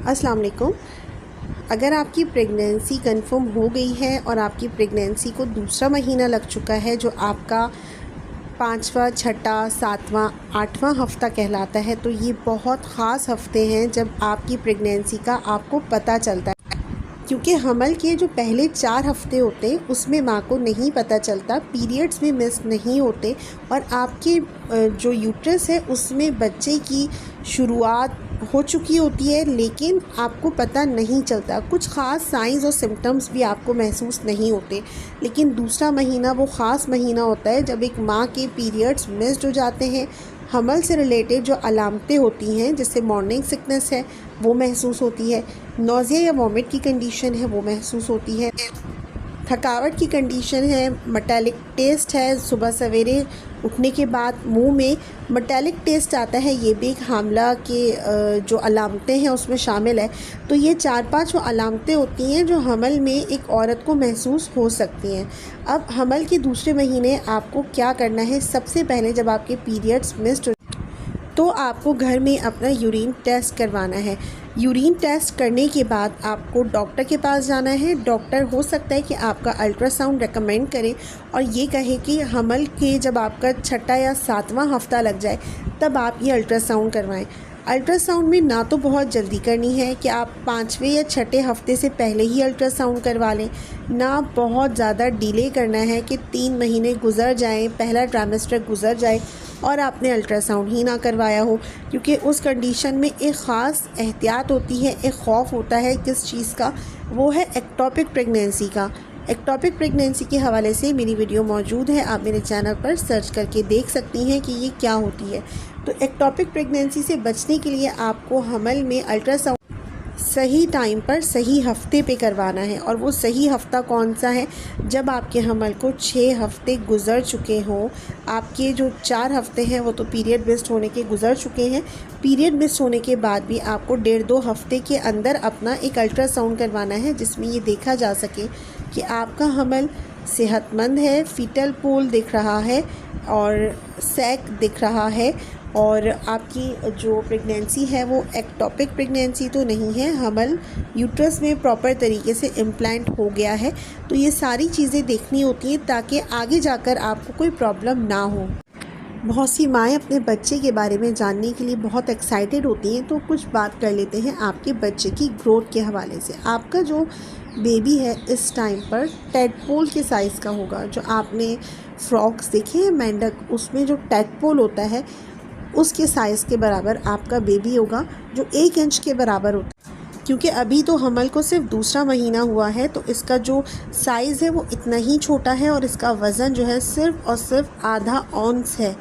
अस्सलाम वालेकुम। अगर आपकी प्रेगनेंसी कंफर्म हो गई है और आपकी प्रेगनेंसी को दूसरा महीना लग चुका है, जो आपका 5वां, छठा, 7वां, 8वां हफ़्ता कहलाता है, तो ये बहुत ख़ास हफ़्ते हैं जब आपकी प्रेगनेंसी का आपको पता चलता है। क्योंकि हमल के जो पहले 4 हफ़्ते होते हैं उसमें माँ को नहीं पता चलता, पीरियड्स भी मिस नहीं होते और आपके जो यूट्रस है उसमें बच्चे की शुरुआत हो चुकी होती है, लेकिन आपको पता नहीं चलता। कुछ ख़ास साइंस और सिम्टम्स भी आपको महसूस नहीं होते। लेकिन दूसरा महीना वो ख़ास महीना होता है जब एक माँ के पीरियड्स मिस्ड हो जाते हैं। हमल से रिलेटेड जो अलामतें होती हैं, जैसे मॉर्निंग सिकनेस है वो महसूस होती है, नौज़िया या वॉमिट की कंडीशन है वो महसूस होती है, थकावट की कंडीशन है, मेटालिक टेस्ट है, सुबह सवेरे उठने के बाद मुंह में मेटालिक टेस्ट आता है, ये भी एक हामला के जो अलामतें हैं उसमें शामिल है। तो ये 4-5 वो अलामतें होती हैं जो हमल में एक औरत को महसूस हो सकती हैं। अब हमल के दूसरे महीने आपको क्या करना है? सबसे पहले जब आपके पीरियड्स मिस्ड तो आपको घर में अपना यूरिन टेस्ट करवाना है। यूरिन टेस्ट करने के बाद आपको डॉक्टर के पास जाना है। डॉक्टर हो सकता है कि आपका अल्ट्रासाउंड रेकमेंड करे और ये कहे कि हमल के जब आपका छठा या 7वां हफ़्ता लग जाए तब आप ये अल्ट्रासाउंड करवाएं। अल्ट्रासाउंड में ना तो बहुत जल्दी करनी है कि आप 5वें या छठे हफ़्ते से पहले ही अल्ट्रासाउंड करवा लें, ना बहुत ज़्यादा डिले करना है कि 3 महीने गुजर जाएं, पहला ट्राइमेस्टर गुजर जाए और आपने अल्ट्रासाउंड ही ना करवाया हो। क्योंकि उस कंडीशन में एक ख़ास एहतियात होती है, एक ख़ौफ होता है किस चीज़ का, वो है एक्टोपिक प्रेगनेंसी का। एक्टोपिक प्रेगनेंसी के हवाले से मेरी वीडियो मौजूद है, आप मेरे चैनल पर सर्च करके देख सकती हैं कि ये क्या होती है। तो एक्टोपिक प्रेगनेंसी से बचने के लिए आपको हमल में अल्ट्रासाउंड सही टाइम पर सही हफ़्ते पे करवाना है। और वो सही हफ़्ता कौन सा है? जब आपके हमल को 6 हफ़्ते गुज़र चुके हों। आपके जो 4 हफ़्ते हैं वो तो पीरियड मिस्ड होने के गुज़र चुके हैं। पीरियड मिस्ड होने के बाद भी आपको 1.5-2 हफ़्ते के अंदर अपना एक अल्ट्रासाउंड करवाना है, जिसमें ये देखा जा सके कि आपका हमल सेहतमंद है, फीटल पूल दिख रहा है और सैक दिख रहा है और आपकी जो प्रेगनेंसी है वो एक्टोपिक प्रेगनेंसी तो नहीं है, हमल यूट्रस में प्रॉपर तरीके से इम्प्लांट हो गया है। तो ये सारी चीज़ें देखनी होती हैं ताकि आगे जाकर आपको कोई प्रॉब्लम ना हो। बहुत सी माएँ अपने बच्चे के बारे में जानने के लिए बहुत एक्साइटेड होती हैं, तो कुछ बात कर लेते हैं आपके बच्चे की ग्रोथ के हवाले से। आपका जो बेबी है इस टाइम पर टेडपोल के साइज़ का होगा। जो आपने फ्रॉक्स देखे हैं मेंढक, उसमें जो टेडपोल होता है उसके साइज़ के बराबर आपका बेबी होगा, जो 1 इंच के बराबर होता है। क्योंकि अभी तो हमल को सिर्फ दूसरा महीना हुआ है, तो इसका जो साइज़ है वो इतना ही छोटा है और इसका वज़न जो है सिर्फ़ और सिर्फ आधा औंस है।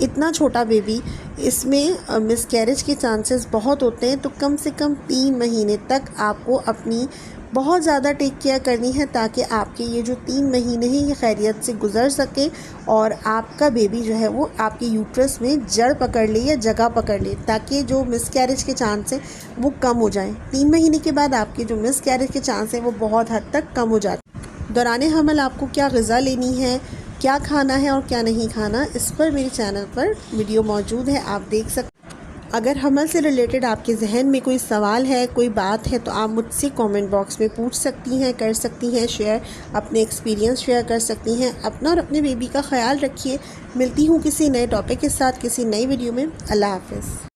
इतना छोटा बेबी, इसमें मिसकैरेज के चांसेस बहुत होते हैं। तो कम से कम 3 महीने तक आपको अपनी बहुत ज़्यादा टेक केयर करनी है ताकि आपके ये जो 3 महीने हैं ये खैरियत से गुजर सके और आपका बेबी जो है वो आपके यूट्रस में जड़ पकड़ ले या जगह पकड़ ले, ताकि जो मिसकैरेज के चांस हैं वो कम हो जाएं। 3 महीने के बाद आपके जो मिसकैरेज के चांस हैं वो बहुत हद तक कम हो जाते हैं। दौरान हमल आपको क्या ग़िज़ा लेनी है, क्या खाना है और क्या नहीं खाना, इस पर मेरे चैनल पर वीडियो मौजूद है, आप देख सकते। अगर हमल से रिलेटेड आपके जहन में कोई सवाल है, कोई बात है, तो आप मुझसे कमेंट बॉक्स में पूछ सकती हैं, कर सकती हैं शेयर, अपने एक्सपीरियंस शेयर कर सकती हैं। अपना और अपने बेबी का ख्याल रखिए। मिलती हूँ किसी नए टॉपिक के साथ किसी नई वीडियो में। अल्लाह हाफ़िज़।